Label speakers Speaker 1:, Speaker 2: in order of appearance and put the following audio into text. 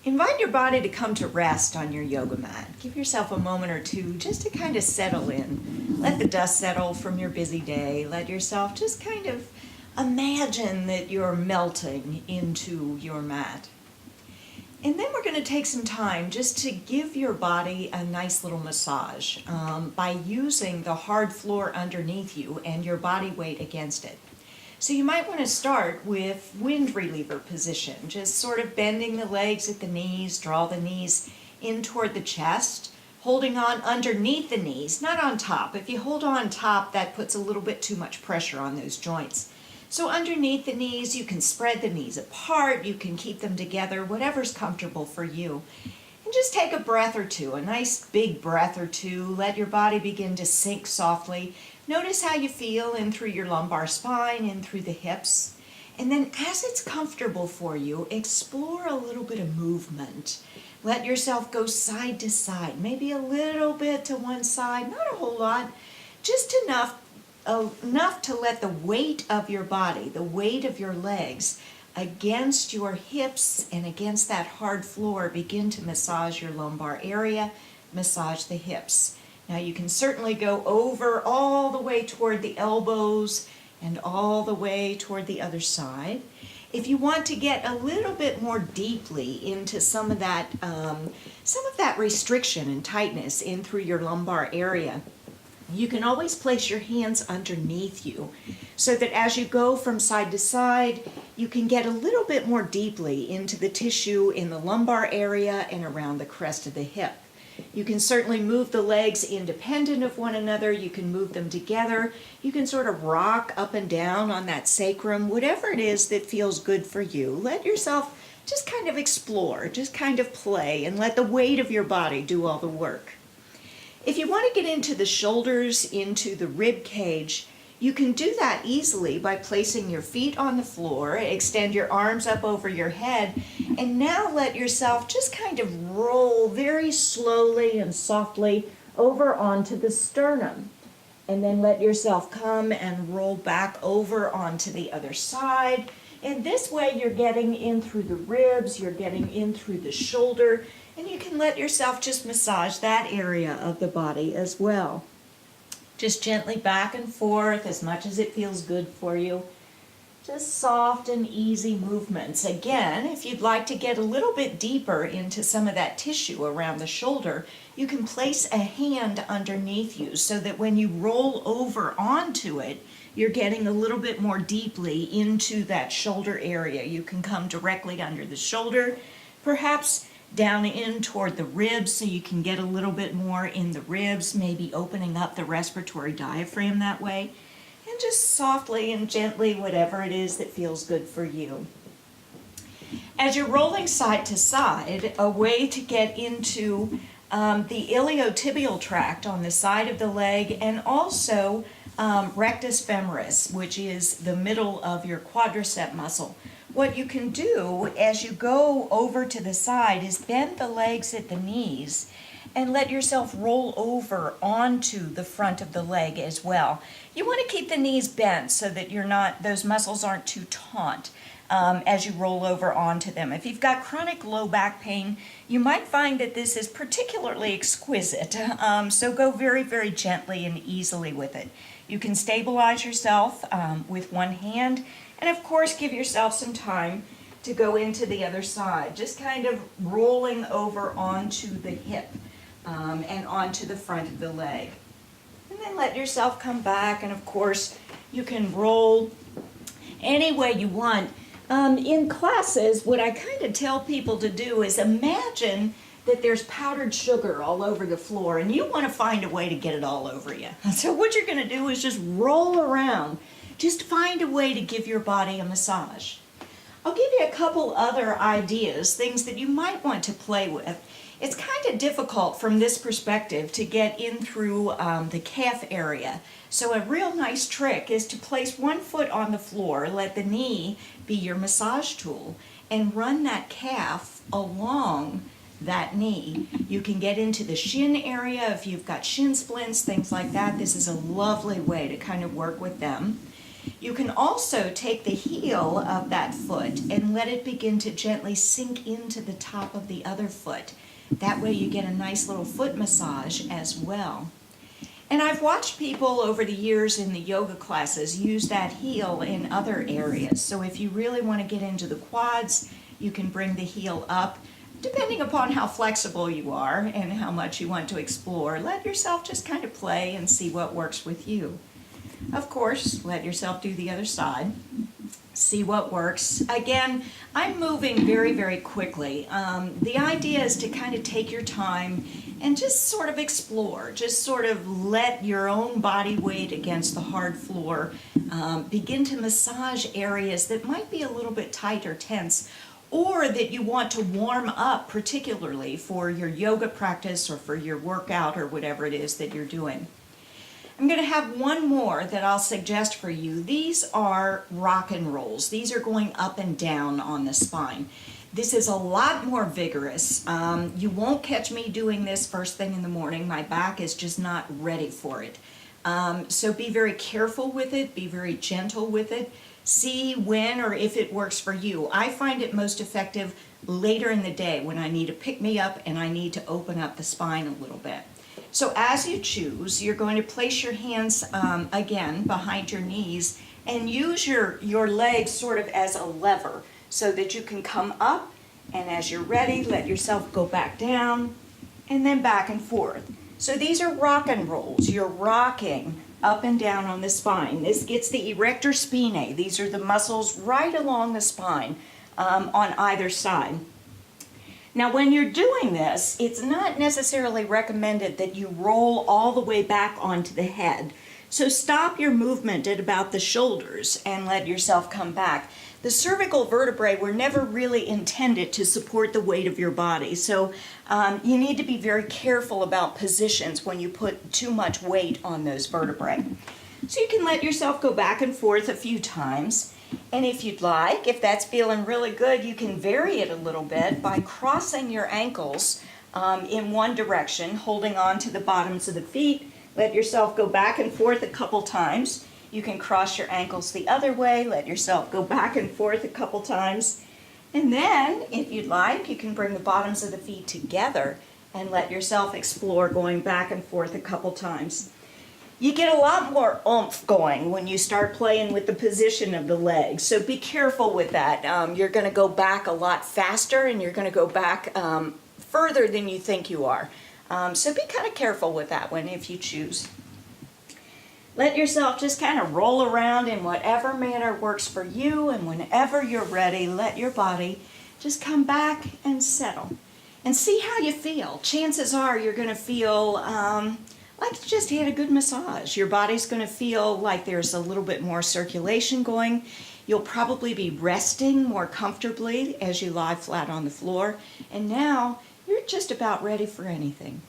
Speaker 1: Invite your body to come to rest on your yoga mat. Give yourself a moment or two just to kind of settle in. Let the dust settle from your busy day. Let yourself just kind of imagine that you're melting into your mat. And then we're going to take some time just to give your body a nice little massage by using the hard floor underneath you and your body weight against it. So you might want to start with wind reliever position, just sort of bending the legs at the knees, draw the knees in toward the chest, holding on underneath the knees, not on top. If you hold on top, that puts a little bit too much pressure on those joints. So underneath the knees, you can spread the knees apart, you can keep them together, whatever's comfortable for you. And just take a breath or two, a nice big breath or two. Let your body begin to sink softly. Notice how you feel in through your lumbar spine, in through the hips. And then as it's comfortable for you, explore a little bit of movement. Let yourself go side to side, maybe a little bit to one side, not a whole lot, just enough to let the weight of your body, the weight of your legs against your hips and against that hard floor begin to massage your lumbar area, massage the hips. Now you can certainly go over all the way toward the elbows and all the way toward the other side. If you want to get a little bit more deeply into some of that restriction and tightness in through your lumbar area, you can always place your hands underneath you so that as you go from side to side, you can get a little bit more deeply into the tissue in the lumbar area and around the crest of the hip. You can certainly move the legs independent of one another. You can move them together. You can sort of rock up and down on that sacrum, whatever it is that feels good for you. Let yourself just kind of explore, just kind of play, and let the weight of your body do all the work. If you want to get into the shoulders, into the rib cage, you can do that easily by placing your feet on the floor, extend your arms up over your head, and now let yourself just kind of roll very slowly and softly over onto the sternum. And then let yourself come and roll back over onto the other side. And this way you're getting in through the ribs, you're getting in through the shoulder, and you can let yourself just massage that area of the body as well. Just gently back and forth as much as it feels good for you. Just soft and easy movements. Again, if you'd like to get a little bit deeper into some of that tissue around the shoulder, you can place a hand underneath you so that when you roll over onto it, you're getting a little bit more deeply into that shoulder area. You can come directly under the shoulder, perhaps down in toward the ribs so you can get a little bit more in the ribs, maybe opening up the respiratory diaphragm that way. And just softly and gently, whatever it is that feels good for you. As you're rolling side to side, a way to get into the iliotibial tract on the side of the leg, and also rectus femoris, which is the middle of your quadricep muscle. What you can do as you go over to the side is bend the legs at the knees and let yourself roll over onto the front of the leg as well. You want to keep the knees bent so that those muscles aren't too taut as you roll over onto them. If you've got chronic low back pain, you might find that this is particularly exquisite. So go very, very gently and easily with it. You can stabilize yourself with one hand, and of course give yourself some time to go into the other side, just kind of rolling over onto the hip and onto the front of the leg. And then let yourself come back, and of course you can roll any way you want. In classes, what I kind of tell people to do is imagine that there's powdered sugar all over the floor and you want to find a way to get it all over you. So what you're going to do is just roll around. Just find a way to give your body a massage. I'll give you a couple other ideas, things that you might want to play with. It's kind of difficult from this perspective to get in through the calf area. So a real nice trick is to place one foot on the floor, let the knee be your massage tool, and run that calf along that knee. You can get into the shin area if you've got shin splints, things like that. This is a lovely way to kind of work with them. You can also take the heel of that foot and let it begin to gently sink into the top of the other foot. That way you get a nice little foot massage as well. And I've watched people over the years in the yoga classes use that heel in other areas. So if you really want to get into the quads, you can bring the heel up. Depending upon how flexible you are and how much you want to explore, let yourself just kind of play and see what works with you. Of course, let yourself do the other side. See what works. Again, I'm moving very, very quickly. The idea is to kind of take your time and just sort of explore. Just sort of let your own body weight against the hard floor. Begin to massage areas that might be a little bit tight or tense, or that you want to warm up particularly for your yoga practice or for your workout or whatever it is that you're doing. I'm going to have one more that I'll suggest for you. These are rock and rolls. These are going up and down on the spine. This is a lot more vigorous. You won't catch me doing this first thing in the morning. My back is just not ready for it. So be very careful with it. Be very gentle with it. See when or if it works for you. I find it most effective later in the day when I need to pick me up and I need to open up the spine a little bit. So as you choose, you're going to place your hands again behind your knees and use your legs sort of as a lever so that you can come up, and as you're ready, let yourself go back down and then back and forth. So these are rock and rolls. You're rocking up and down on the spine. This gets the erector spinae. These are the muscles right along the spine on either side. Now, when you're doing this, it's not necessarily recommended that you roll all the way back onto the head. So stop your movement at about the shoulders and let yourself come back. The cervical vertebrae were never really intended to support the weight of your body. So you need to be very careful about positions when you put too much weight on those vertebrae. So you can let yourself go back and forth a few times. And if you'd like, if that's feeling really good, you can vary it a little bit by crossing your ankles in one direction, holding on to the bottoms of the feet. Let yourself go back and forth a couple times. You can cross your ankles the other way. Let yourself go back and forth a couple times. And then, if you'd like, you can bring the bottoms of the feet together and let yourself explore going back and forth a couple times. You get a lot more oomph going when you start playing with the position of the legs, so be careful with that. You're going to go back a lot faster and you're going to go back further than you think you are. So be kind of careful with that one if you choose. Let yourself just kind of roll around in whatever manner works for you, and whenever you're ready, let your body just come back and settle. And see how you feel. Chances are you're going to feel like you just had a good massage. Your body's going to feel like there's a little bit more circulation going. You'll probably be resting more comfortably as you lie flat on the floor. And now you're just about ready for anything.